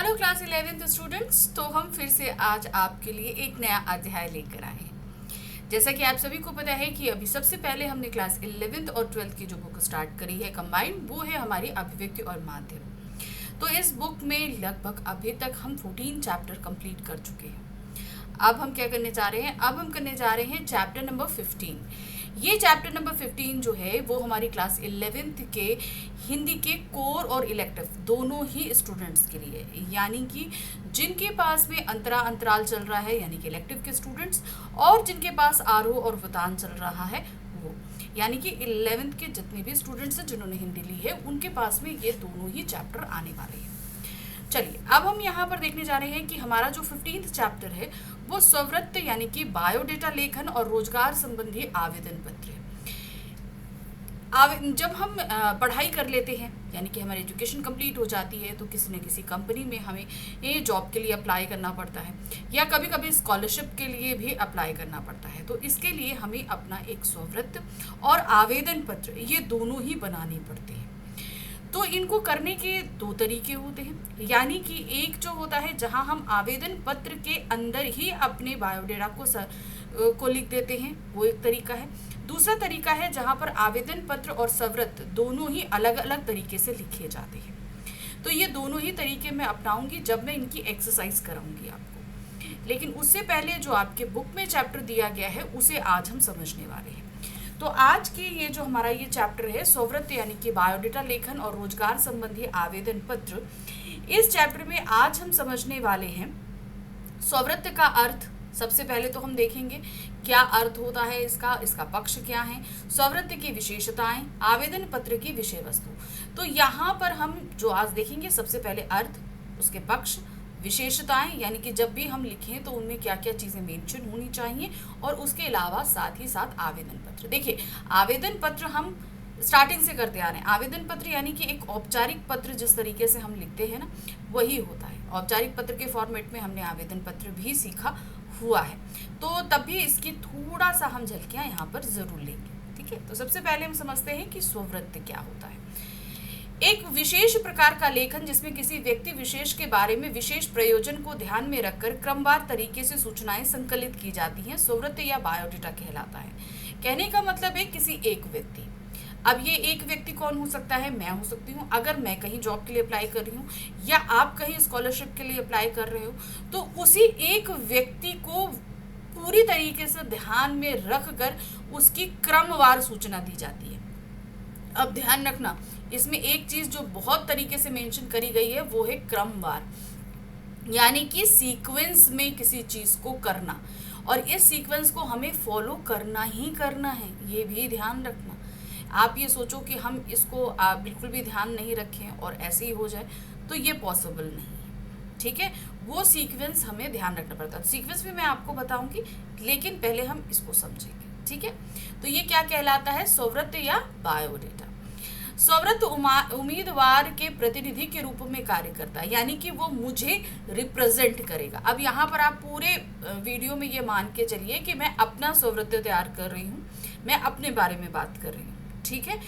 Hello class 11th students. तो हम फिर से आज आपके लिए एक नया अध्याय लेकर आए हैं। जैसा कि आप सभी को पता है कि अभी सबसे पहले हमने क्लास 11th और 12th की जो बुक स्टार्ट करी है कंबाइंड, वो है हमारी अभिव्यक्ति और माध्यम। तो इस बुक में लगभग अभी तक हम 14 चैप्टर कंप्लीट कर चुके हैं। अब हम क्या करने जा रहे हैं? अब हम करने जा रहे हैं चैप्टर नंबर 15। ये चैप्टर नंबर 15 जो है वो हमारी क्लास 11th के हिंदी के कोर और इलेक्टिव दोनों ही स्टूडेंट्स के लिए है। यानी कि जिनके पास में अंतराल चल रहा है यानी कि इलेक्टिव के स्टूडेंट्स, और जिनके पास आरोह और वृतांत चल रहा है वो, यानी कि 11th के जितने भी स्टूडेंट्स हैं जिन्होंने हिंदी ली है उनके पास में ये दोनों ही चैप्टर आने वाले हैं। चलिए अब हम यहाँ पर देखने जा रहे हैं कि हमारा जो 15th चैप्टर है वो स्ववृत्त यानी कि बायोडेटा लेखन और रोजगार संबंधी आवेदन पत्र है। जब हम पढ़ाई कर लेते हैं यानी कि हमारी एजुकेशन कंप्लीट हो जाती है तो किसी न किसी कंपनी में हमें ये जॉब के लिए अप्लाई करना पड़ता है या कभी कभी स्कॉलरशिप के लिए भी अप्लाई करना पड़ता है। तो इसके लिए हमें अपना एक स्ववृत्त और आवेदन पत्र ये दोनों ही बनाने पड़ते हैं। तो इनको करने के दो तरीके होते हैं, यानी कि एक जो होता है जहां हम आवेदन पत्र के अंदर ही अपने बायोडेटा को लिख देते हैं, वो एक तरीका है। दूसरा तरीका है जहां पर आवेदन पत्र और स्ववृत्त दोनों ही अलग अलग तरीके से लिखे जाते हैं। तो ये दोनों ही तरीके मैं अपनाऊंगी जब मैं इनकी एक्सरसाइज कराऊंगी आपको। लेकिन उससे पहले जो आपके बुक में चैप्टर दिया गया है उसे आज हम समझने वाले हैं। तो आज के ये जो हमारा ये चैप्टर है स्ववृत्त यानी कि बायोडेटा लेखन और रोजगार संबंधी आवेदन पत्र, इस चैप्टर में आज हम समझने वाले हैं स्ववृत्त का अर्थ। सबसे पहले तो हम देखेंगे क्या अर्थ होता है इसका पक्ष क्या है, स्ववृत्त की विशेषताएं, आवेदन पत्र की विषय वस्तु। तो यहाँ पर हम जो आज देखेंगे सबसे पहले अर्थ, उसके पक्ष, विशेषताएं यानी कि जब भी हम लिखें तो उनमें क्या क्या चीज़ें मेंशन होनी चाहिए, और उसके अलावा साथ ही साथ आवेदन पत्र। देखिए आवेदन पत्र हम स्टार्टिंग से करते आ रहे हैं। आवेदन पत्र यानी कि एक औपचारिक पत्र जिस तरीके से हम लिखते हैं ना, वही होता है। औपचारिक पत्र के फॉर्मेट में हमने आवेदन पत्र भी सीखा हुआ है, तो तब भी इसकी थोड़ा सा हम झलकियाँ यहाँ पर जरूर लेंगे। ठीक है, तो सबसे पहले हम समझते हैं कि स्ववृत्त क्या होता है। एक विशेष प्रकार का लेखन जिसमें किसी व्यक्ति विशेष के बारे में विशेष प्रयोजन को ध्यान में रखकर क्रमवार तरीके से सूचनाएं संकलित की जाती हैं, स्ववृत्त या बायोडेटा कहलाता है। कहने का मतलब है किसी एक व्यक्ति, अब ये एक व्यक्ति कौन हो सकता है? मैं हो सकती हूँ। अगर मैं कहीं जॉब के लिए अप्लाई कर रही हूँ या आप कहीं स्कॉलरशिप के लिए अप्लाई कर रहे हो तो उसी एक व्यक्ति को पूरी तरीके से ध्यान में रख कर उसकी क्रमवार सूचना दी जाती है। अब ध्यान रखना, इसमें एक चीज जो बहुत तरीके से मेंशन करी गई है वो है क्रमवार, यानी कि सीक्वेंस में किसी चीज को करना, और इस सीक्वेंस को हमें फॉलो करना ही करना है, ये भी ध्यान रखना। आप ये सोचो कि हम इसको बिल्कुल भी ध्यान नहीं रखें और ऐसे ही हो जाए तो ये पॉसिबल नहीं है। ठीक है, वो सीक्वेंस हमें ध्यान रखना पड़ता है। सीक्वेंस भी मैं आपको बताऊंगी, लेकिन पहले हम इसको समझेंगे। ठीक है, तो ये क्या कहलाता है? स्ववृत्त या बायोडेटा। स्ववृत्त उम्मीदवार के प्रतिनिधि के रूप में कार्य करता है, यानी कि वो मुझे रिप्रेजेंट करेगा। अब यहाँ पर आप पूरे वीडियो में ये मान के चलिए कि मैं अपना स्ववृत्त तैयार कर रही हूँ, मैं अपने बारे में बात कर रही हूँ। ठीक है,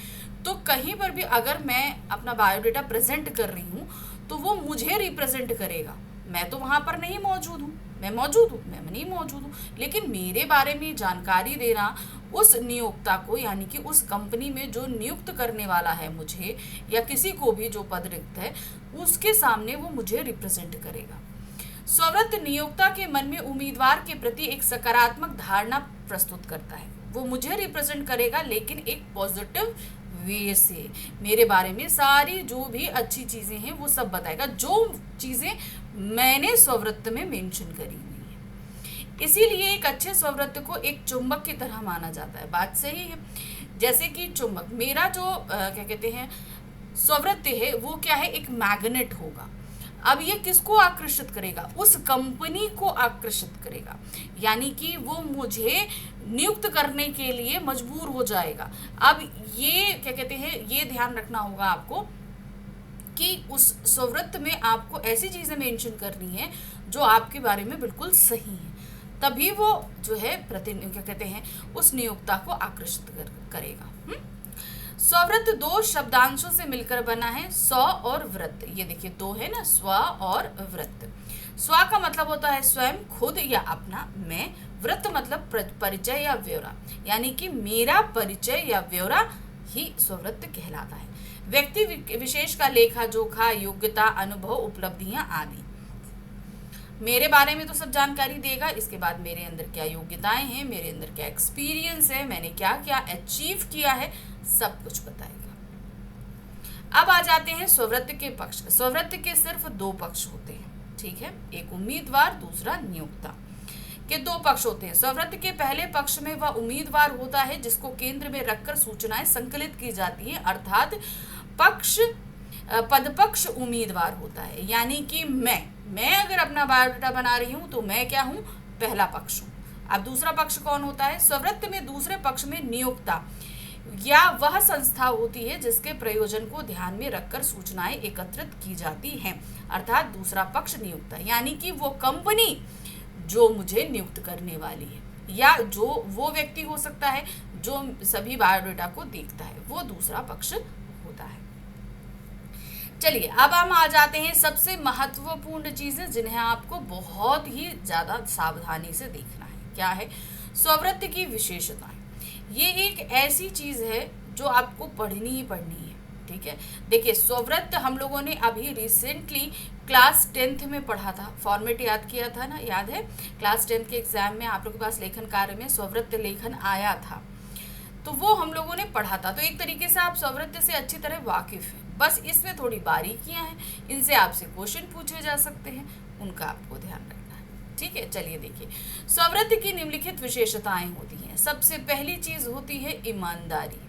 तो कहीं पर भी अगर मैं अपना बायोडेटा प्रेजेंट कर रही हूँ तो वो मुझे रिप्रेजेंट करेगा। मैं तो वहाँ पर नहीं मौजूद हूँ, मैं नहीं मौजूद हूँ, लेकिन मेरे बारे में जानकारी देना उस नियोक्ता को, यानी कि उस कंपनी में जो नियुक्त करने वाला है मुझे या किसी को भी जो पद रिक्त है उसके सामने वो मुझे रिप्रेजेंट करेगा। स्ववृत्त नियोक्ता के मन में उम्मीदवार के प्रति एक सकारात्मक धारणा प्रस्तुत करता है। वो मुझे रिप्रेजेंट करेगा लेकिन एक पॉजिटिव वे से, मेरे बारे में सारी जो भी अच्छी चीज़ें हैं वो सब बताएगा, जो चीज़ें मैंने स्ववृत्त में मेंशन करी हुई है। इसीलिए एक अच्छे स्ववृत्त को एक चुंबक की तरह माना जाता है। बात सही है, जैसे कि चुंबक, मेरा जो क्या कहते हैं स्ववृत्त है वो क्या है? एक मैग्नेट होगा। अब ये किसको आकर्षित करेगा? उस कंपनी को आकर्षित करेगा, यानी कि वो मुझे नियुक्त करने के लिए मजबूर हो जाएगा। अब ये क्या कहते हैं, ये ध्यान रखना होगा आपको कि उस स्ववृत्त में आपको ऐसी चीज़ें मेंशन करनी है जो आपके बारे में बिल्कुल सही है, तभी वो जो है क्या कहते हैं उस नियोक्ता को आकर्षित करेगा। स्ववृत्त दो शब्दांशों से मिलकर बना है, स्व और वृत्त। ये देखिए दो है ना, स्व और वृत्त। स्व का मतलब होता है स्वयं, खुद या अपना, मैं। वृत्त मतलब परिचय या ब्यौरा, यानी कि मेरा परिचय या ब्यौरा ही स्ववृत्त कहलाता है। व्यक्ति विशेष का लेखा जोखा, योग्यता, अनुभव, उपलब्धियां आदि। मेरे बारे में तो सब जानकारी देगा, इसके बाद मेरे अंदर क्या योग्यताएं हैं, मेरे अंदर क्या एक्सपीरियंस है, मैंने क्या क्या अचीव किया है, सब कुछ बताएगा। अब आ जाते हैं स्ववृत्त के पक्ष। स्ववृत्त के सिर्फ दो पक्ष होते हैं, ठीक है, एक उम्मीदवार, दूसरा नियोक्ता के दो पक्ष होते हैं। स्ववृत्त के पहले पक्ष में वह उम्मीदवार होता है जिसको केंद्र में रखकर सूचनाएं संकलित की जाती हैं, अर्थात पदपक्ष उम्मीदवार होता है। यानी कि मैं अगर अपना बायोडाटा बना रही हूं तो मैं क्या हूं, पहला पक्ष हूं। अब दूसरा पक्ष कौन होता है, स्ववृत्त में दूसरे पक्ष में नियोक्ता या वह संस्था होती है जिसके प्रयोजन को ध्यान में रखकर सूचनाएं एकत्रित की जाती हैं, अर्थात दूसरा पक्ष नियोक्ता, यानी कि वो कंपनी जो मुझे नियुक्त करने वाली है, या जो वो व्यक्ति हो सकता है जो सभी बायोडाटा को देखता है, वो दूसरा पक्ष होता है। चलिए अब हम आ जाते हैं सबसे महत्वपूर्ण चीजें जिन्हें आपको बहुत ही ज्यादा सावधानी से देखना है। क्या है, स्ववृत्त की विशेषताएं। ये एक ऐसी चीज है जो आपको पढ़नी ही पढ़नी है, ठीक है। देखिए स्ववृत्त हम लोगों ने अभी रिसेंटली क्लास 10th में पढ़ा था, फॉर्मेट याद किया था ना, याद है, क्लास 10th के एग्जाम में आप लोग के पास लेखन कार्य में स्ववृत्त लेखन आया था, तो वो हम लोगों ने पढ़ा था। तो एक तरीके से आप स्ववृत्त से अच्छी तरह वाकिफ हैं, बस इसमें थोड़ी बारीकियां हैं, इनसे आपसे क्वेश्चन पूछे जा सकते हैं, उनका आपको ध्यान रखना है, ठीक है। चलिए देखिए, स्ववृत्त की निम्नलिखित विशेषताएं होती हैं। सबसे पहली चीज होती है ईमानदारी,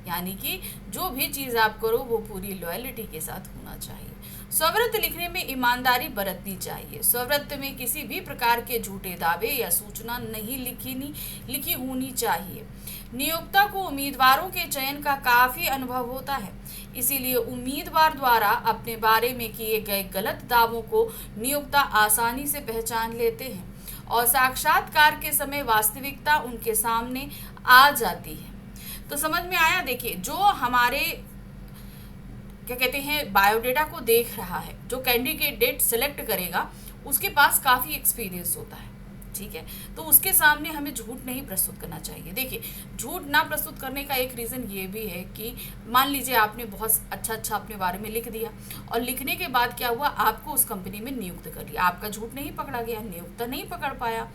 यानी कि जो भी चीज आप करो वो पूरी लॉयल्टी के साथ होना चाहिए। स्ववृत्त लिखने में ईमानदारी बरतनी चाहिए। स्ववृत्त में किसी भी प्रकार के झूठे दावे या सूचना नहीं लिखी होनी चाहिए। नियोक्ता को उम्मीदवारों के चयन का काफी अनुभव होता है, इसीलिए उम्मीदवार द्वारा अपने बारे में किए गए गलत दावों को नियोक्ता आसानी से पहचान लेते हैं और साक्षात्कार के समय वास्तविकता उनके सामने आ जाती है। तो समझ में आया। देखिए जो हमारे क्या कहते हैं बायोडेटा को देख रहा है, जो कैंडिडेट सिलेक्ट करेगा, उसके पास काफ़ी एक्सपीरियंस होता है, ठीक है, तो उसके सामने हमें झूठ नहीं प्रस्तुत करना चाहिए। देखिए झूठ ना प्रस्तुत करने का एक रीज़न ये भी है कि मान लीजिए आपने बहुत अच्छा अपने बारे में लिख दिया और लिखने के बाद क्या हुआ, आपको उस कंपनी में नियुक्त कर लिया, आपका झूठ नहीं पकड़ा गया, नियुक्ता नहीं पकड़ पाया,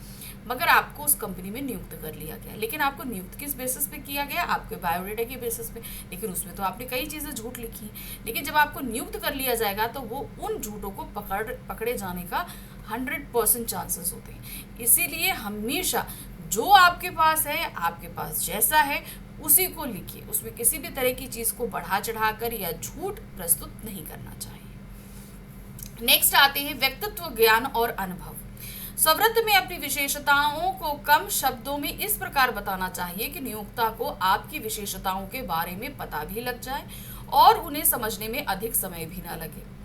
मगर आपको उस कंपनी में नियुक्त कर लिया गया। लेकिन आपको नियुक्त किस बेसिस पे किया गया, आपके बायोडेटा के बेसिस पे, लेकिन उसमें तो आपने कई चीज़ें झूठ लिखी। लेकिन जब आपको नियुक्त कर लिया जाएगा तो वो उन झूठों को पकड़े जाने का 100% चांसेस होते हैं। इसीलिए हमेशा जो आपके पास है, आपके पास जैसा है उसी को लिखिए, उसमें किसी भी तरह की चीज़ को बढ़ा चढ़ाकर या झूठ प्रस्तुत नहीं करना चाहिए। नेक्स्ट आते हैं व्यक्तित्व, ज्ञान और अनुभव। स्ववृत्त में अपनी विशेषताओं को कम शब्दों में इस प्रकार बताना चाहिए कि नियोक्ता को आपकी विशेषताओं के बारे में पता भी लग जाए और उन्हें समझने में अधिक समय भी ना लगे।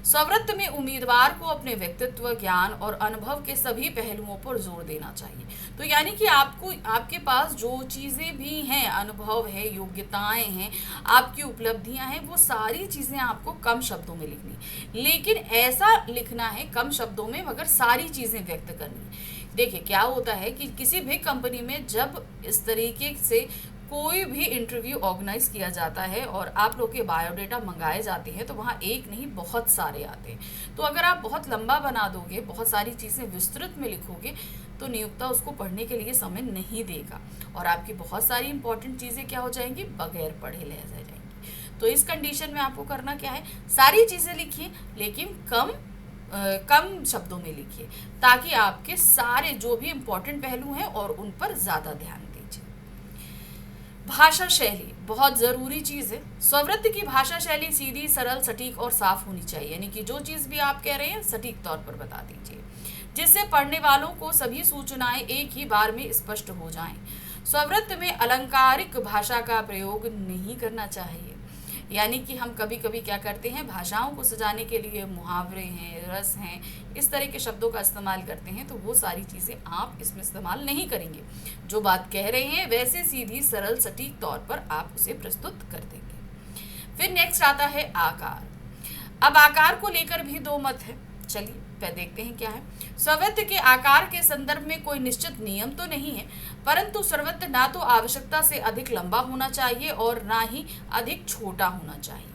स्ववृत्त में उम्मीदवार को अपने व्यक्तित्व, ज्ञान और अनुभव के सभी पहलुओं पर जोर देना चाहिए। तो यानी कि आपके पास जो चीज़ें भी हैं, अनुभव है, योग्यताएं हैं, आपकी उपलब्धियां हैं, वो सारी चीज़ें आपको कम शब्दों में लिखनी, लेकिन ऐसा लिखना है कम शब्दों में मगर सारी चीज़ें व्यक्त करनी। देखिए क्या होता है कि किसी भी कंपनी में जब इस तरीके से कोई भी इंटरव्यू ऑर्गेनाइज किया जाता है और आप लोग के बायोडेटा मंगाए जाते हैं तो वहाँ एक नहीं बहुत सारे आते हैं। तो अगर आप बहुत लंबा बना दोगे, बहुत सारी चीज़ें विस्तृत में लिखोगे, तो नियोक्ता उसको पढ़ने के लिए समय नहीं देगा और आपकी बहुत सारी इंपॉर्टेंट चीज़ें क्या हो जाएंगी, बगैर पढ़े ले जाएंगी। तो इस कंडीशन में आपको करना क्या है, सारी चीज़ें लिखिए लेकिन कम शब्दों में लिखिए, ताकि आपके सारे जो भी इम्पोर्टेंट पहलू हैं और उन पर ज़्यादा ध्यान दीजिए। भाषा शैली बहुत ज़रूरी चीज़ है। स्ववृत्त की भाषा शैली सीधी, सरल, सटीक और साफ होनी चाहिए, यानी कि जो चीज़ भी आप कह रहे हैं सटीक तौर पर बता दीजिए, जिससे पढ़ने वालों को सभी सूचनाएं एक ही बार में स्पष्ट हो जाएं। स्ववृत्त में अलंकारिक भाषा का प्रयोग नहीं करना चाहिए, यानी कि हम कभी कभी क्या करते हैं, भाषाओं को सजाने के लिए मुहावरे हैं, रस हैं, इस तरह के शब्दों का इस्तेमाल करते हैं, तो वो सारी चीज़ें आप इसमें इस्तेमाल नहीं करेंगे। जो बात कह रहे हैं वैसे सीधी सरल सटीक तौर पर आप उसे प्रस्तुत कर देंगे। फिर नेक्स्ट आता है आकार। अब आकार को लेकर भी दो मत है, चलिए पहले देखते हैं क्या है। सर्वत्र के आकार के संदर्भ में कोई निश्चित नियम तो नहीं है, परंतु सर्वत्र ना तो आवश्यकता से अधिक लंबा होना चाहिए और ना ही अधिक छोटा होना चाहिए।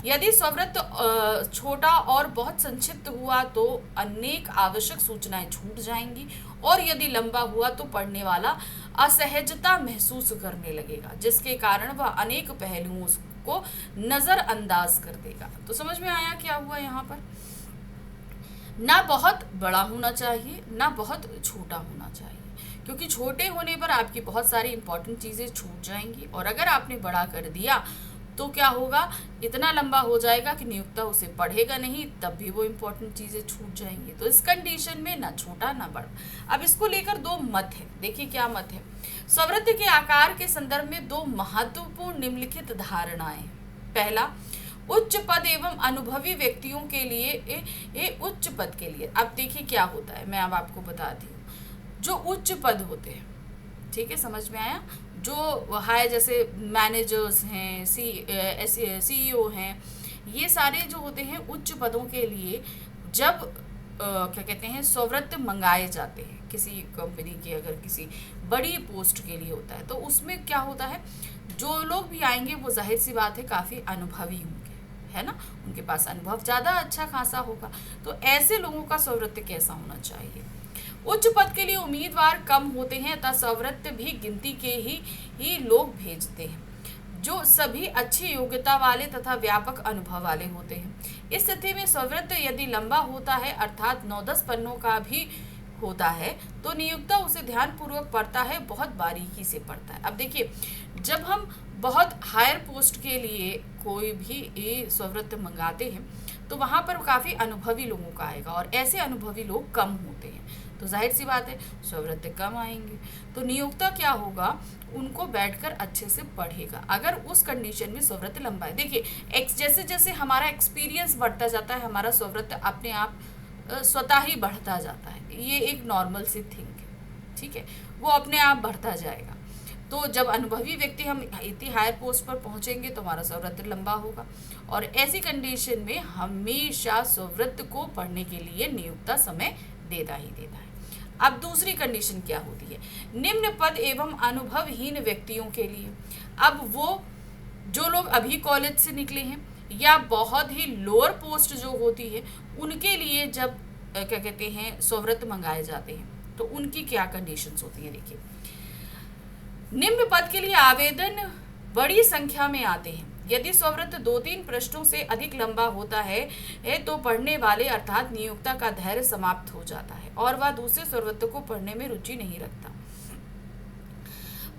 यदि स्ववृत्त छोटा और बहुत संक्षिप्त हुआ तो अनेक आवश्यक सूचनाएं छूट जाएंगी, और यदि लंबा हुआ तो पढ़ने वाला असहजता महसूस करने लगेगा, जिसके कारण वह अनेक पहलुओं को नजरअंदाज कर देगा। तो समझ में आया क्या हुआ यहाँ पर? ना बहुत बड़ा होना चाहिए, ना बहुत छोटा होना चाहिए, क्योंकि छोटे होने पर आपकी बहुत सारी इंपॉर्टेंट चीज़ें छूट जाएंगी, और अगर आपने बड़ा कर दिया तो क्या होगा, इतना लंबा हो जाएगा कि नियोक्ता उसे पढ़ेगा नहीं, तब भी वो इंपॉर्टेंट चीज़ें छूट जाएंगी। तो इस कंडीशन में ना छोटा ना बड़ा। अब इसको लेकर दो मत है, देखिए क्या मत है। स्ववृत्त के आकार के संदर्भ में दो महत्वपूर्ण निम्नलिखित धारणाएं। पहला, उच्च पद एवं अनुभवी व्यक्तियों के लिए उच्च पद के लिए, अब देखिए क्या होता है, मैं अब आपको बताती हूँ। जो उच्च पद होते हैं, ठीक है, समझ में आया, जो हाई जैसे मैनेजर्स हैं, CEO हैं, ये सारे जो होते हैं उच्च पदों के लिए जब क्या कहते हैं स्ववृत्त मंगाए जाते हैं किसी कंपनी के, अगर किसी बड़ी पोस्ट के लिए होता है, तो उसमें क्या होता है, जो लोग भी आएंगे वो जाहिर सी बात है काफ़ी अनुभवी होंगे, है ना, उनके पास अनुभव ज़्यादा अच्छा खासा होगा। तो ऐसे लोगों का स्ववृत्त कैसा होना चाहिए? उच्च पद के लिए उम्मीदवार कम होते हैं, तथा स्ववृत्त भी गिनती के ही लोग भेजते हैं, जो सभी अच्छी योग्यता वाले तथा व्यापक अनुभव वाले होते हैं। इस स्थिति में स्ववृत्त यदि लंबा होता है, अर्थात 9-10 पन्नों का भी होता है, तो नियोक्ता उसे ध्यानपूर्वक पढ़ता है, बहुत बारीकी से पढ़ता है। अब देखिए, जब हम बहुत हायर पोस्ट के लिए कोई भी स्ववृत्त मंगाते हैं, तो वहाँ पर काफ़ी अनुभवी लोगों का आएगा, और ऐसे अनुभवी लोग कम होते हैं, तो जाहिर सी बात है स्ववृत्त कम आएंगे। तो नियोक्ता क्या होगा, उनको बैठकर अच्छे से पढ़ेगा, अगर उस कंडीशन में स्ववृत्त लंबा है। देखिए, जैसे जैसे हमारा एक्सपीरियंस बढ़ता जाता है, हमारा स्ववृत्त अपने आप स्वतः ही बढ़ता जाता है। ये एक नॉर्मल सी थिंग है, ठीक है, वो अपने आप बढ़ता जाएगा। तो जब अनुभवी व्यक्ति हम इतनी हायर पोस्ट पर पहुंचेंगे तो हमारा स्ववृत्त लंबा होगा, और ऐसी कंडीशन में हमेशा स्ववृत्त को पढ़ने के लिए नियोक्ता समय देता ही देता है। अब दूसरी कंडीशन क्या होती है, निम्न पद एवं अनुभवहीन व्यक्तियों के लिए। अब वो जो लोग अभी कॉलेज से निकले हैं या बहुत ही लोअर पोस्ट जो होती है, उनके लिए जब क्या कहते हैं स्ववृत्त मंगाए जाते हैं, तो उनकी क्या कंडीशंस होती हैं। देखिए, निम्न पद के लिए आवेदन बड़ी संख्या में आते हैं। यदि स्ववृत्त 2-3 पृष्ठों से अधिक लंबा होता है तो पढ़ने वाले अर्थात नियोक्ता का धैर्य समाप्त हो जाता है, और वह दूसरे स्ववृत्त को पढ़ने में रुचि नहीं रखता,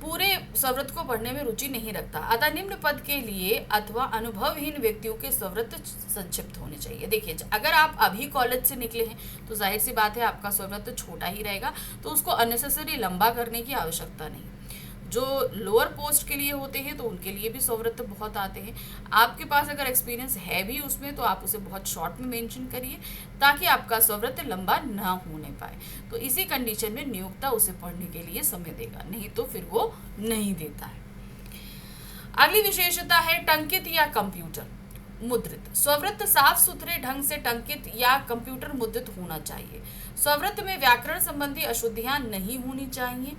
पूरे स्ववृत्त को पढ़ने में रुचि नहीं रखता। अतः निम्न पद के लिए अथवा अनुभवहीन व्यक्तियों के स्ववृत्त संक्षिप्त होने चाहिए। देखिए, अगर आप अभी कॉलेज से निकले हैं तो जाहिर सी बात है आपका स्ववृत्त छोटा ही रहेगा, तो उसको अननेसेसरी लंबा करने की आवश्यकता नहीं। जो लोअर पोस्ट के लिए होते हैं तो उनके लिए भी स्ववृत्त बहुत आते हैं। आपके पास अगर एक्सपीरियंस है भी उसमें, तो आप उसे बहुत शॉर्ट में मेंशन करिए, ताकि आपका स्ववृत्त लंबा ना होने पाए। तो इसी कंडीशन में नियोक्ता उसे पढ़ने के लिए समय देगा, नहीं तो फिर वो नहीं देता है। अगली विशेषता है टंकित या कंप्यूटर मुद्रित। स्ववृत्त साफ सुथरे ढंग से टंकित या कंप्यूटर मुद्रित होना चाहिए। स्ववृत्त में व्याकरण संबंधी अशुद्धियां नहीं होनी चाहिए,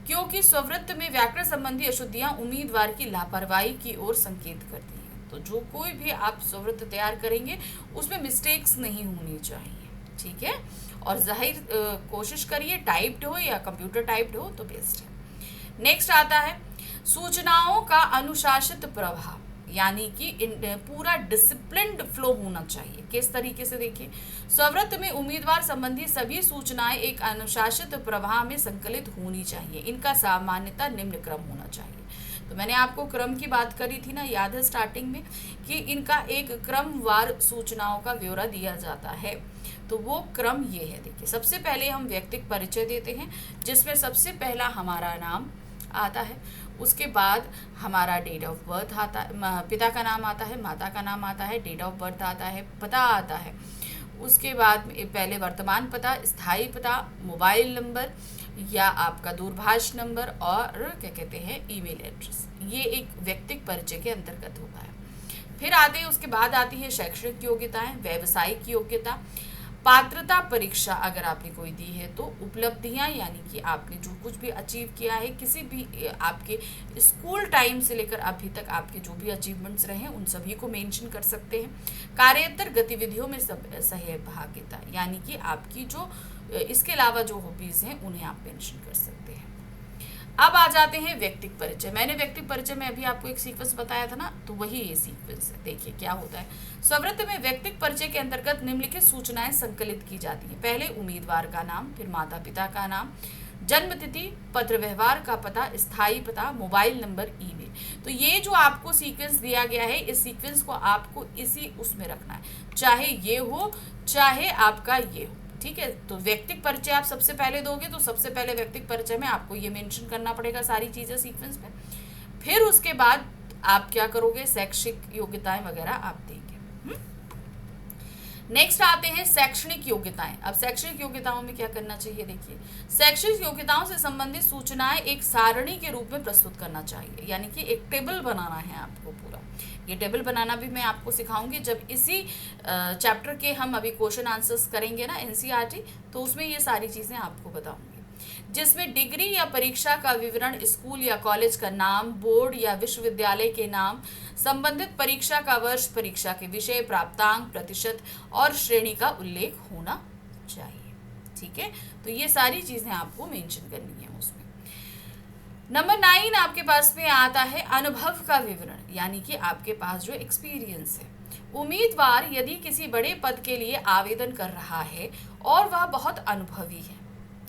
क्योंकि स्ववृत्त में व्याकरण संबंधी अशुद्धियां उम्मीदवार की लापरवाही की ओर संकेत करती हैं। तो जो कोई भी आप स्ववृत्त तैयार करेंगे उसमें मिस्टेक्स नहीं होनी चाहिए, ठीक है, और जाहिर कोशिश करिए टाइप्ड हो या कंप्यूटर टाइप्ड हो तो बेस्ट है। नेक्स्ट आता है सूचनाओं का अनुशासित प्रवाह, यानी कि पूरा डिसिप्लिन्ड फ्लो होना चाहिए। किस तरीके से? देखिए, स्ववृत्त में उम्मीदवार संबंधी सभी सूचनाएं एक अनुशासित प्रवाह में संकलित होनी चाहिए। इनका सामान्यतः निम्न क्रम होना चाहिए। तो मैंने आपको क्रम की बात करी थी ना, याद है स्टार्टिंग में, कि इनका एक क्रमवार सूचनाओं का ब्यौरा दिया जाता है। तो वो क्रम ये है। देखिए, सबसे पहले हम व्यक्तिगत परिचय देते हैं, जिसमें सबसे पहला हमारा नाम आता है। उसके बाद हमारा डेट ऑफ बर्थ आता है, पिता का नाम आता है, माता का नाम आता है, डेट ऑफ बर्थ आता है, पता आता है। उसके बाद पहले वर्तमान पता, स्थायी पता, मोबाइल नंबर या आपका दूरभाष नंबर और क्या कहते हैं ईमेल एड्रेस। ये एक व्यक्तिगत परिचय के अंतर्गत होता है। फिर आते हैं, उसके बाद आती है शैक्षणिक योग्यताएं, व्यावसायिक योग्यता, पात्रता परीक्षा अगर आपने कोई दी है तो, उपलब्धियां यानी कि आपने जो कुछ भी अचीव किया है, किसी भी आपके स्कूल टाइम से लेकर अभी तक आपके जो भी अचीवमेंट्स रहे उन सभी को मेंशन कर सकते हैं। कार्योत्तर गतिविधियों में सहभागिता यानी कि आपकी जो इसके अलावा जो हॉबीज हैं उन्हें आप मेंशन कर सकते हैं। अब आ जाते हैं व्यक्तिगत परिचय। मैंने व्यक्तिगत परिचय में अभी आपको एक सीक्वेंस बताया था ना, तो वही ये सीक्वेंस है। देखिए क्या होता है। स्ववृत्ति में व्यक्तिगत परिचय के अंतर्गत निम्नलिखित सूचनाएं संकलित की जाती हैं। पहले उम्मीदवार का नाम, फिर माता पिता का नाम, जन्म तिथि, पत्र व्यवहार का पता, स्थायी पता, मोबाइल नंबर, ईमेल। तो ये जो आपको सीक्वेंस दिया गया है, इस सीक्वेंस को आपको इसी उसमें रखना है, चाहे ये हो चाहे आपका ये हो, ठीक है। तो व्यक्तिगत परिचय आप सबसे पहले दोगे तो सबसे पहले व्यक्तिगत परिचय में आपको ये मेंशन करना पड़ेगा सारी चीजें सीक्वेंस में। फिर उसके बाद आप क्या करोगे, शैक्षिक योग्यताएं वगैरह आप देंगे। नेक्स्ट आते हैं शैक्षणिक योग्यताएं। अब शैक्षणिक योग्यताओं में क्या करना चाहिए, देखिए शैक्षणिक योग्यताओं से संबंधित सूचनाएं एक सारणी के रूप में प्रस्तुत करना चाहिए, यानी कि एक टेबल बनाना है आपको पूरा। ये टेबल बनाना भी मैं आपको सिखाऊंगी जब इसी चैप्टर के हम अभी क्वेश्चन आंसर्स करेंगे ना एनसीईआरटी, तो उसमें ये सारी चीजें आपको बताऊंगी, जिसमें डिग्री या परीक्षा का विवरण, स्कूल या कॉलेज का नाम, बोर्ड या विश्वविद्यालय के नाम, संबंधित परीक्षा का वर्ष, परीक्षा के विषय, प्राप्तांक, प्रतिशत और श्रेणी का उल्लेख होना चाहिए, ठीक है। तो ये सारी चीजें आपको मेंशन करनी है उसमें। नंबर 9 आपके पास में आता है अनुभव का विवरण, यानी कि आपके पास जो एक्सपीरियंस है। उम्मीदवार यदि किसी बड़े पद के लिए आवेदन कर रहा है और वह बहुत अनुभवी है,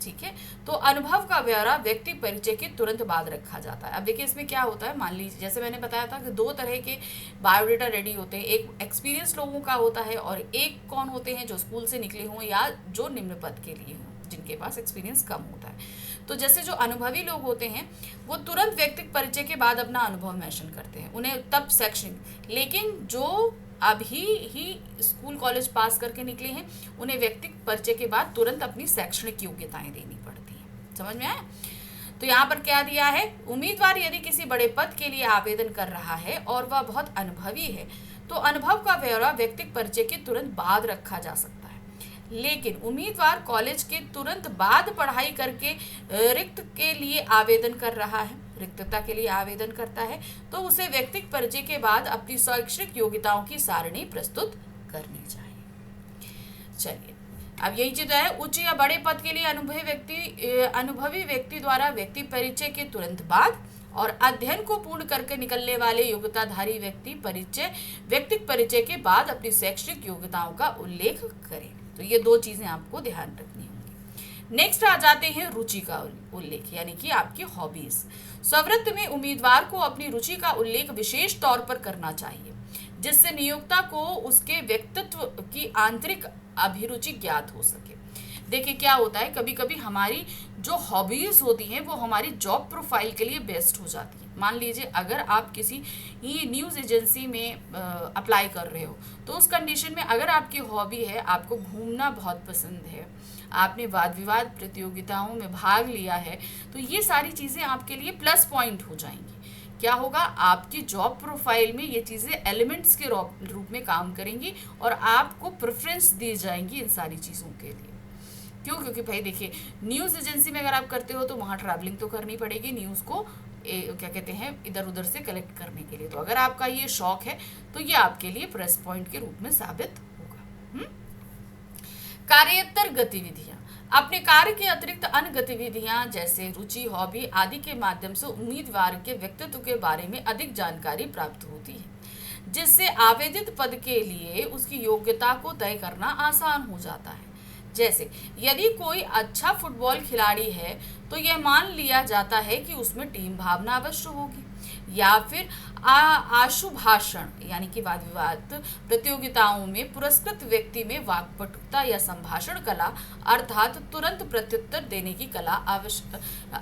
ठीक है, तो अनुभव का ब्यौरा व्यक्ति परिचय के तुरंत बाद रखा जाता है। अब देखिए इसमें क्या होता है, मान लीजिए जैसे मैंने बताया था कि 2 तरह के बायोडेटा रेडी होते हैं, एक एक्सपीरियंस लोगों का होता है और एक कौन होते हैं जो स्कूल से निकले हों या जो निम्न पद के लिए हों, जिनके पास एक्सपीरियंस कम होता है। तो जैसे जो अनुभवी लोग होते हैं वो तुरंत व्यक्तिगत परिचय के बाद अपना अनुभव मेंशन करते हैं, उन्हें तब शैक्षणिक। लेकिन जो अभी ही स्कूल कॉलेज पास करके निकले हैं उन्हें व्यक्तिगत परिचय के बाद तुरंत अपनी शैक्षणिक योग्यताएं देनी पड़ती हैं। समझ में आया? तो यहाँ पर क्या दिया है, उम्मीदवार यदि किसी बड़े पद के लिए आवेदन कर रहा है और वह बहुत अनुभवी है तो अनुभव का ब्यौरा व्यक्तिगत परिचय के तुरंत बाद रखा जा सकता है। लेकिन उम्मीदवार कॉलेज के तुरंत बाद पढ़ाई करके रिक्त के लिए आवेदन कर रहा है, रिक्तता के लिए आवेदन करता है, तो उसे व्यक्तिगत परिचय के बाद अपनी शैक्षणिक योग्यताओं की सारणी प्रस्तुत करनी चाहिए। चलिए अब यही चीज है, उच्च या बड़े पद के लिए अनुभवी व्यक्ति द्वारा व्यक्ति परिचय के तुरंत बाद और अध्ययन को पूर्ण करके निकलने वाले योग्यताधारी व्यक्तिगत परिचय के बाद अपनी शैक्षणिक योग्यताओं का उल्लेख करें। तो ये 2 चीजें आपको ध्यान रखनी होंगी। नेक्स्ट आ जाते हैं रुचि का उल्लेख, यानी कि आपकी हॉबीज। स्ववृत्ति में उम्मीदवार को अपनी रुचि का उल्लेख विशेष तौर पर करना चाहिए, जिससे नियोक्ता को उसके व्यक्तित्व की आंतरिक अभिरुचि ज्ञात हो सके। देखिए क्या होता है, कभी कभी हमारी जो हॉबीज होती हैं वो हमारी जॉब प्रोफाइल के लिए बेस्ट हो जाती है। मान लीजिए अगर आप किसी न्यूज़ एजेंसी में अप्लाई कर रहे हो तो उस कंडीशन में अगर आपकी हॉबी है, आपको घूमना बहुत पसंद है, आपने वाद विवाद प्रतियोगिताओं में भाग लिया है, तो ये सारी चीज़ें आपके लिए प्लस पॉइंट हो जाएंगी। क्या होगा, आपकी जॉब प्रोफाइल में ये चीज़ें एलिमेंट्स के रूप में काम करेंगी और आपको प्रेफरेंस दी जाएंगी इन सारी चीज़ों के लिए। क्यों? क्योंकि भाई देखिए न्यूज़ एजेंसी में अगर आप करते हो तो वहाँ ट्रैवलिंग तो करनी पड़ेगी न्यूज़ को क्या कहते हैं इधर उधर से कलेक्ट करने के लिए। तो अगर आपका ये शौक है तो ये आपके लिए प्लस पॉइंट के रूप में साबित होगा। कार्योत्तर गतिविधियां, अपने कार्य के अतिरिक्त अन्य गतिविधियां जैसे रुचि, हॉबी आदि के माध्यम से उम्मीदवार के व्यक्तित्व के बारे में अधिक जानकारी प्राप्त होती है, जिससे आवेदित पद के लिए उसकी योग्यता को तय करना आसान हो जाता है। जैसे यदि कोई अच्छा फुटबॉल खिलाड़ी है तो यह मान लिया जाता है कि उसमें टीम भावना अवश्य होगी, या फिर आशुभाषण यानी कि वाद विवाद प्रतियोगिताओं में पुरस्कृत व्यक्ति में वाक्पटुता या संभाषण कला अर्थात तुरंत प्रत्युत्तर देने की कला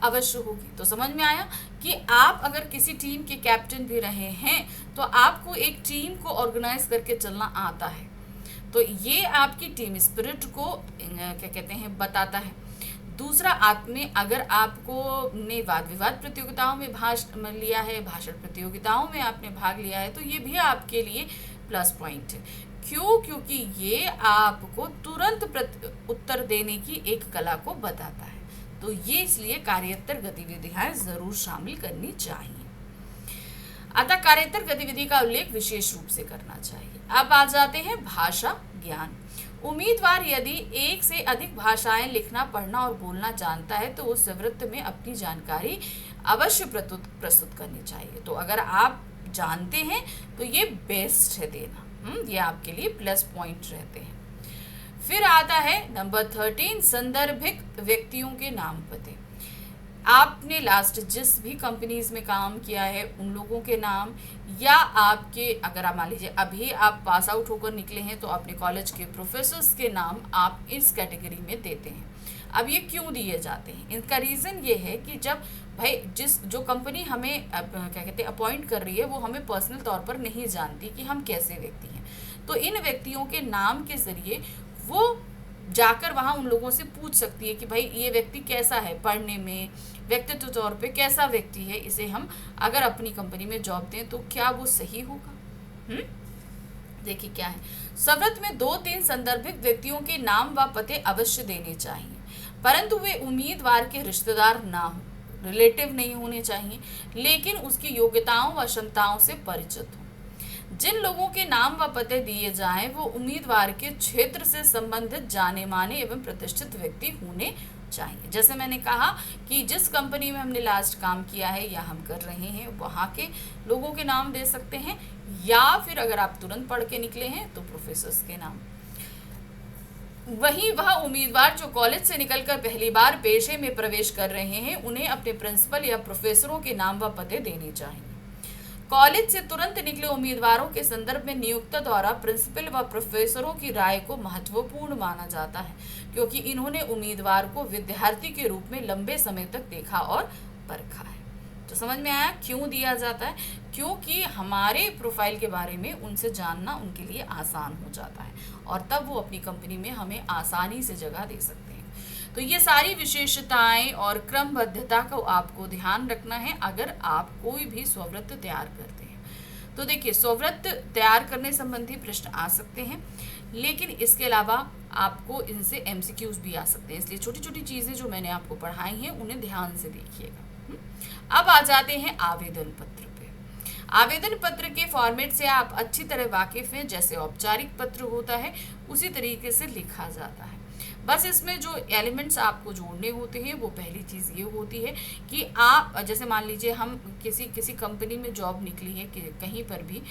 अवश्य होगी। तो समझ में आया कि आप अगर किसी टीम के कैप्टन भी रहे हैं तो आपको एक टीम को ऑर्गेनाइज करके चलना आता है, तो ये आपकी टीम स्पिरिट को क्या कहते हैं बताता है। दूसरा, आप में अगर आपको ने वाद विवाद प्रतियोगिताओं में भाषण लिया है, भाषण प्रतियोगिताओं में आपने भाग लिया है, तो ये भी आपके लिए प्लस पॉइंट है। क्यों? क्योंकि ये आपको तुरंत उत्तर देने की एक कला को बताता है। तो ये इसलिए कार्योत्तर गतिविधियां जरूर शामिल करनी चाहिए। अतः कार्योत्तर गतिविधि का उल्लेख विशेष रूप से करना चाहिए। अब आ जाते हैं भाषा ज्ञान। उम्मीदवार यदि एक से अधिक भाषाएं लिखना, पढ़ना और बोलना जानता है तो उस वृत्त में अपनी जानकारी अवश्य प्रस्तुत करनी चाहिए। तो अगर आप जानते हैं तो ये बेस्ट है देना, ये आपके लिए प्लस पॉइंट रहते हैं। फिर आता है नंबर 13, संदर्भिक व्यक्तियों के नाम पते। आपने लास्ट जिस भी कंपनीज में काम किया है उन लोगों के नाम, या आपके अगर आप मान लीजिए अभी आप पास आउट होकर निकले हैं तो अपने कॉलेज के प्रोफेसर्स के नाम आप इस कैटेगरी में देते हैं। अब ये क्यों दिए जाते हैं? इनका रीज़न ये है कि जब भाई जो कंपनी हमें क्या कहते हैं अपॉइंट कर रही है वो हमें पर्सनल तौर पर नहीं जानती कि हम कैसे व्यक्ति हैं, तो इन व्यक्तियों के नाम के ज़रिए वो जाकर वहाँ उन लोगों से पूछ सकती है कि भाई ये व्यक्ति कैसा है, पढ़ने में व्यक्तित्व तौर पे कैसा व्यक्ति है, इसे हम अगर अपनी कंपनी में जॉब दें तो क्या वो सही होगा। देखिए क्या है, सवृत्त में 2-3 संदर्भिक व्यक्तियों के नाम व पते अवश्य देने चाहिए, परंतु वे उम्मीदवार के रिश्तेदार ना हो, रिलेटिव नहीं होने चाहिए, लेकिन उसकी योग्यताओं व क्षमताओं से परिचित हो। जिन लोगों के नाम व पते दिए जाएं वो उम्मीदवार के क्षेत्र से संबंधित जाने माने एवं प्रतिष्ठित व्यक्ति होने चाहिए। जैसे मैंने कहा कि जिस कंपनी में हमने लास्ट काम किया है या हम कर रहे हैं वहाँ के लोगों के नाम दे सकते हैं, या फिर अगर आप तुरंत पढ़ के निकले हैं तो प्रोफेसर्स के नाम। वहीं वह उम्मीदवार जो कॉलेज से निकलकर पहली बार पेशे में प्रवेश कर रहे हैं उन्हें अपने प्रिंसिपल या प्रोफेसरों के नाम व पते देने चाहिए। कॉलेज से तुरंत निकले उम्मीदवारों के संदर्भ में नियोक्ता द्वारा प्रिंसिपल व प्रोफेसरों की राय को महत्वपूर्ण माना जाता है, क्योंकि इन्होंने उम्मीदवार को विद्यार्थी के रूप में लंबे समय तक देखा और परखा है। तो समझ में आया क्यों दिया जाता है? क्योंकि हमारे प्रोफाइल के बारे में उनसे जानना उनके लिए आसान हो जाता है और तब वो अपनी कंपनी में हमें आसानी से जगह दे सकते हैं। तो ये सारी विशेषताएं और क्रमबद्धता को आपको ध्यान रखना है अगर आप कोई भी स्ववृत्त तैयार करते हैं। तो देखिए, स्ववृत्त तैयार करने संबंधी प्रश्न आ सकते हैं, लेकिन इसके अलावा आपको इनसे MCQs भी आ सकते हैं, इसलिए छोटी छोटी चीज़ें जो मैंने आपको पढ़ाई हैं उन्हें ध्यान से देखिएगा। अब आ जाते हैं आवेदन पत्र पे। आवेदन पत्र के फॉर्मेट से आप अच्छी तरह वाकिफ हैं। जैसे औपचारिक पत्र होता है उसी तरीके से लिखा जाता है, बस इसमें जो एलिमेंट्स आपको जोड़ने होते हैं वो पहली चीज़ ये होती है कि आप जैसे मान लीजिए हम किसी कंपनी में जॉब निकली है कि कहीं पर भी,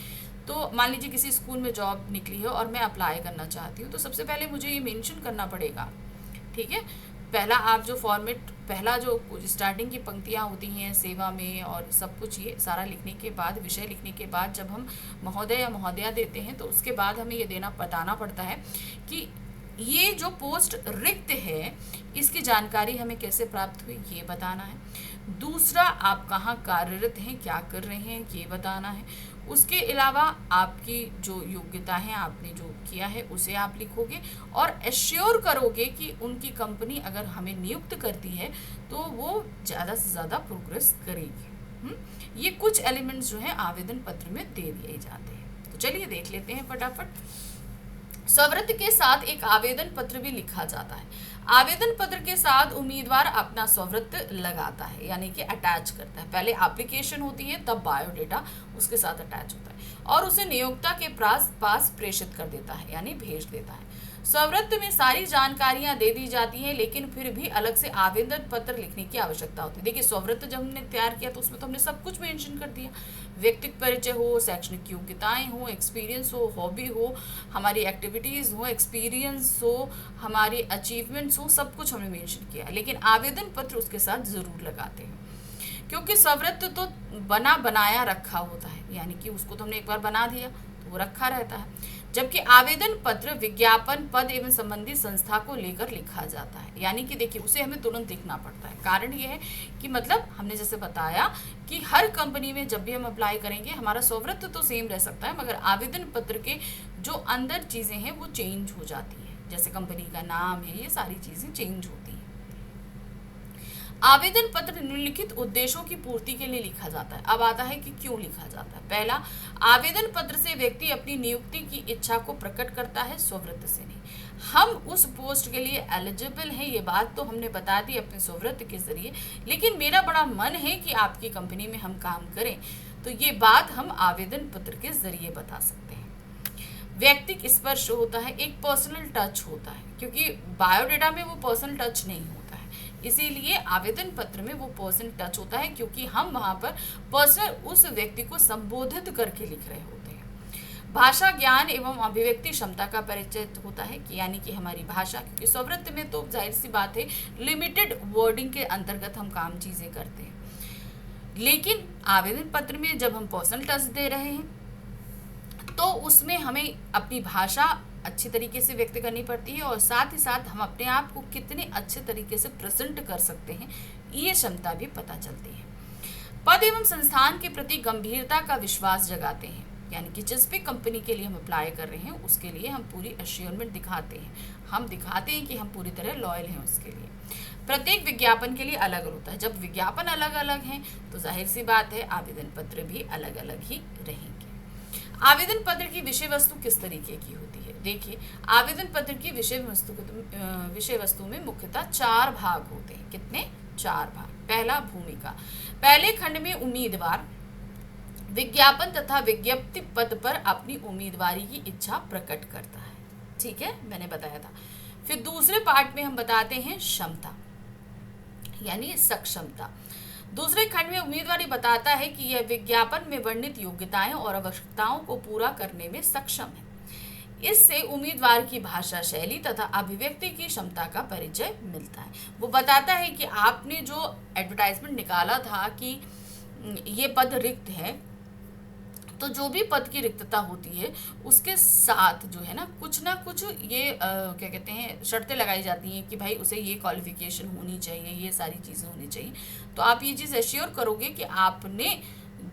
तो मान लीजिए किसी स्कूल में जॉब निकली है और मैं अप्लाई करना चाहती हूँ, तो सबसे पहले मुझे ये मेंशन करना पड़ेगा, ठीक है। पहला आप जो फॉर्मेट, पहला जो स्टार्टिंग की पंक्तियाँ होती हैं सेवा में और सब कुछ ये सारा लिखने के बाद, विषय लिखने के बाद जब हम महोदय या महोदया देते हैं तो उसके बाद हमें ये बताना पड़ता है कि ये जो पोस्ट रिक्त है इसकी जानकारी हमें कैसे प्राप्त हुई ये बताना है। दूसरा, आप कहाँ कार्यरत हैं, क्या कर रहे हैं ये बताना है। उसके अलावा आपकी जो योग्यता है, आपने जो किया है उसे आप लिखोगे और एश्योर करोगे कि उनकी कंपनी अगर हमें नियुक्त करती है तो वो ज़्यादा से ज़्यादा प्रोग्रेस करेगी। ये कुछ एलिमेंट्स जो हैं आवेदन पत्र में दे दिए जाते हैं। तो चलिए देख लेते हैं फटाफट। स्ववृत्त के साथ एक आवेदन पत्र भी लिखा जाता है। आवेदन पत्र के साथ उम्मीदवार अपना स्ववृत्त लगाता है, यानी कि अटैच करता है। पहले एप्लीकेशन होती है, तब बायोडेटा उसके साथ अटैच होता है और उसे नियोक्ता के पास प्रेषित कर देता है, यानी भेज देता है। स्ववृत्त में सारी जानकारियां दे दी जाती हैं, लेकिन फिर भी अलग से आवेदन पत्र लिखने की आवश्यकता होती है। देखिए, स्ववृत्त जब हमने तैयार किया तो उसमें तो हमने सब कुछ मेंशन कर दिया, व्यक्तिगत परिचय हो, शैक्षणिक योग्यताएं हो, एक्सपीरियंस हो, हॉबी हो, हमारी एक्टिविटीज़ हो, एक्सपीरियंस हो, हमारी अचीवमेंट्स हो, सब कुछ हमने मेंशन किया। लेकिन आवेदन पत्र उसके साथ ज़रूर लगाते हैं, क्योंकि स्ववृत्त तो बना बनाया रखा होता है, यानी कि उसको तो हमने एक बार बना दिया तो वो रखा रहता है। जबकि आवेदन पत्र विज्ञापन पद एवं संबंधित संस्था को लेकर लिखा जाता है, यानी कि देखिए उसे हमें तुरंत लिखना पड़ता है। कारण ये है कि मतलब हमने जैसे बताया कि हर कंपनी में जब भी हम अप्लाई करेंगे हमारा स्ववृत्त तो सेम रह सकता है, मगर आवेदन पत्र के जो अंदर चीज़ें हैं वो चेंज हो जाती हैं, जैसे कंपनी का नाम है, ये सारी चीज़ें चेंज होती हैं। आवेदन पत्र निम्नलिखित उद्देश्यों की पूर्ति के लिए लिखा जाता है। अब आता है कि क्यों लिखा जाता है। पहला, आवेदन पत्र से व्यक्ति अपनी नियुक्ति की इच्छा को प्रकट करता है, स्ववृत्त से नहीं। हम उस पोस्ट के लिए एलिजिबल हैं, ये बात तो हमने बता दी अपने स्ववृत्त के जरिए, लेकिन मेरा बड़ा मन है कि आपकी कंपनी में हम काम करें, तो ये बात हम आवेदन पत्र के जरिए बता सकते हैं। व्यक्तिक स्पर्श होता है, एक पर्सनल टच होता है, क्योंकि बायोडेटा में वो पर्सनल टच नहीं होता है, इसीलिए आवेदन पत्र में वो पर्सनल टच होता है, क्योंकि हम वहाँ पर पर्सनल उस व्यक्ति को संबोधित करके लिख रहे होते हैं। भाषा ज्ञान एवं अभिव्यक्ति क्षमता का परिचय होता है, कि यानी कि हमारी भाषा, क्योंकि स्ववृत्त में तो जाहिर सी बात है लिमिटेड वर्डिंग के अंतर्गत हम काम चीज़ें करते हैं, लेकिन आवेदन पत्र में जब हम पर्सनल टच दे रहे हैं तो उसमें हमें अपनी भाषा अच्छी तरीके से व्यक्त करनी पड़ती है, और साथ ही साथ हम अपने आप को कितने अच्छे तरीके से प्रेजेंट कर सकते हैं, ये क्षमता भी पता चलती है। पद एवं संस्थान के प्रति गंभीरता का विश्वास जगाते हैं, यानी कि जिस भी कंपनी के लिए हम अप्लाई कर रहे हैं उसके लिए हम पूरी अश्योरमेंट दिखाते हैं, हम दिखाते हैं कि हम पूरी तरह लॉयल हैं उसके लिए। प्रत्येक विज्ञापन के लिए अलग होता है, जब विज्ञापन अलग अलग हैं तो जाहिर सी बात है आवेदन पत्र भी अलग अलग ही रहेंगे। आवेदन पत्र की विषय वस्तु किस तरीके की होती है? देखिए, आवेदन पत्र की विषय वस्तु में मुख्यतः 4 भाग होते हैं। कितने? 4 भाग। पहला, भूमिका। पहले खंड में उम्मीदवार विज्ञापन तथा विज्ञप्ति पद पर अपनी उम्मीदवारी की इच्छा प्रकट करता है, ठीक है, मैंने बताया था। फिर दूसरे पार्ट में हम बताते हैं क्षमता, यानी सक्षमता। दूसरे खंड में उम्मीदवार बताता है कि यह विज्ञापन में वर्णित योग्यताएं और आवश्यकताओं को पूरा करने में सक्षम है। इससे उम्मीदवार की भाषा शैली तथा अभिव्यक्ति की क्षमता का परिचय मिलता है। वो बताता है कि आपने जो एडवर्टाइजमेंट निकाला था कि ये पद रिक्त है, तो जो भी पद की रिक्तता होती है उसके साथ जो है ना कुछ ये क्या कहते हैं शर्तें लगाई जाती हैं कि भाई उसे ये क्वालिफिकेशन होनी चाहिए, ये सारी चीज़ें होनी चाहिए। तो आप ये चीज़ एश्योर करोगे कि आपने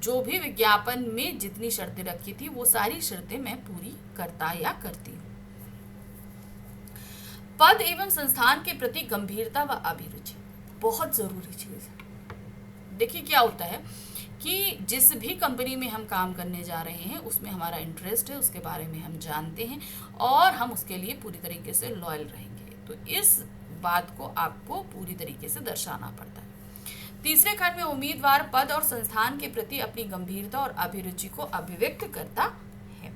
जो भी विज्ञापन में जितनी शर्तें रखी थी वो सारी शर्तें मैं पूरी करता या करती हूँ। पद एवं संस्थान के प्रति गंभीरता व अभिरुचि बहुत ज़रूरी चीज़ है। देखिए क्या होता है कि जिस भी कंपनी में हम काम करने जा रहे हैं उसमें हमारा इंटरेस्ट है, उसके बारे में हम जानते हैं और हम उसके लिए पूरी तरीके से लॉयल रहेंगे, तो इस बात को आपको पूरी तरीके से दर्शाना पड़ता है। तीसरे खंड में उम्मीदवार पद और संस्थान के प्रति अपनी गंभीरता और अभिरुचि को अभिव्यक्त करता है।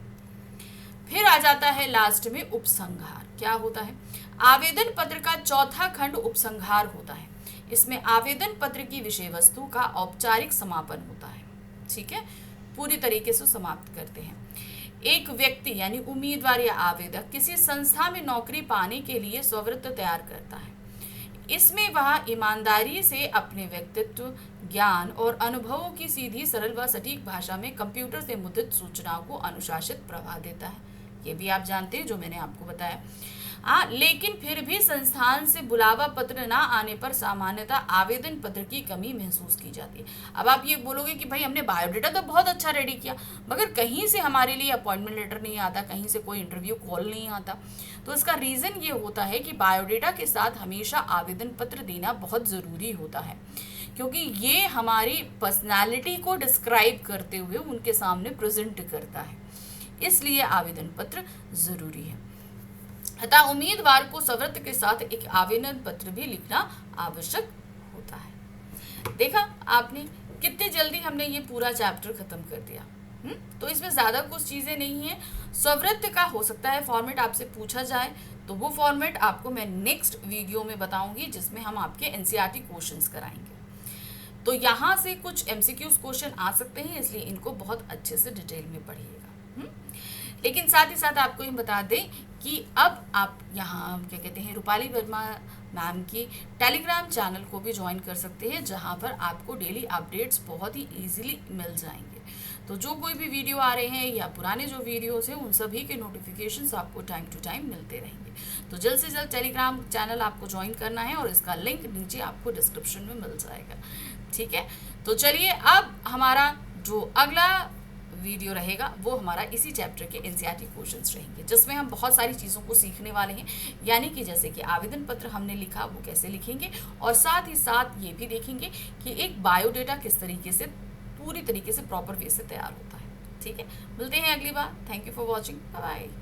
फिर आ जाता है लास्ट में उपसंहार। क्या होता है? आवेदन पत्र का चौथा खंड उपसंहार होता है। इसमें आवेदन पत्र की विषय वस्तु का औपचारिक समापन होता है, ठीक है, पूरी तरीके से समाप्त करते हैं। एक व्यक्ति यानी उम्मीदवार या आवेदक किसी संस्था में नौकरी पाने के लिए स्ववृत्त तैयार करता है। इसमें वह ईमानदारी से अपने व्यक्तित्व, ज्ञान और अनुभवों की सीधी, सरल व सटीक भाषा में कंप्यूटर से मुद्रित सूचनाओं को अनुशासित प्रवाह देता है। ये भी आप जानते हैं जो मैंने आपको बताया। लेकिन फिर भी संस्थान से बुलावा पत्र ना आने पर सामान्यतः आवेदन पत्र की कमी महसूस की जाती है। अब आप ये बोलोगे कि भाई हमने बायोडेटा तो बहुत अच्छा रेडी किया मगर कहीं से हमारे लिए अपॉइंटमेंट लेटर नहीं आता, कहीं से कोई इंटरव्यू कॉल नहीं आता। तो इसका रीज़न ये होता है कि बायोडेटा के साथ हमेशा आवेदन पत्र देना बहुत ज़रूरी होता है, क्योंकि ये हमारी पर्सनैलिटी को डिस्क्राइब करते हुए उनके सामने प्रेजेंट करता है, इसलिए आवेदन पत्र ज़रूरी है। अतः उम्मीदवार को स्ववृत्त के साथ एक आवेदन पत्र भी लिखना आवश्यक होता है। देखा आपने कितनी जल्दी हमने ये पूरा चैप्टर खत्म कर दिया। तो इसमें ज़्यादा कुछ चीज़ें नहीं है। स्ववृत्त का हो सकता है फॉर्मेट आपसे पूछा जाए, तो वो फॉर्मेट आपको मैं नेक्स्ट वीडियो में बताऊंगी जिसमें हम आपके एनसीईआरटी क्वेश्चंस कराएंगे। तो यहाँ से कुछ एमसीक्यूज क्वेश्चन आ सकते हैं, इसलिए इनको बहुत अच्छे से डिटेल में पढ़िएगा। लेकिन साथ ही साथ आपको हम बता दें कि अब आप यहाँ क्या कहते हैं रूपाली वर्मा मैम की टेलीग्राम चैनल को भी ज्वाइन कर सकते हैं, जहाँ पर आपको डेली अपडेट्स बहुत ही इजीली मिल जाएंगे। तो जो कोई भी वीडियो आ रहे हैं या पुराने जो वीडियोस हैं उन सभी के नोटिफिकेशंस आपको टाइम टू टाइम मिलते रहेंगे। तो जल्द से जल्द टेलीग्राम चैनल आपको ज्वाइन करना है और इसका लिंक नीचे आपको डिस्क्रिप्शन में मिल जाएगा। ठीक है, तो चलिए अब हमारा जो अगला वीडियो रहेगा वो हमारा इसी चैप्टर के एनसीईआरटी क्वेश्चंस रहेंगे, जिसमें हम बहुत सारी चीज़ों को सीखने वाले हैं। यानी कि जैसे कि आवेदन पत्र हमने लिखा वो कैसे लिखेंगे, और साथ ही साथ ये भी देखेंगे कि एक बायोडेटा किस तरीके से पूरी तरीके से प्रॉपर वे से तैयार होता है। ठीक है, मिलते हैं अगली बार। Thank you for watching, bye bye.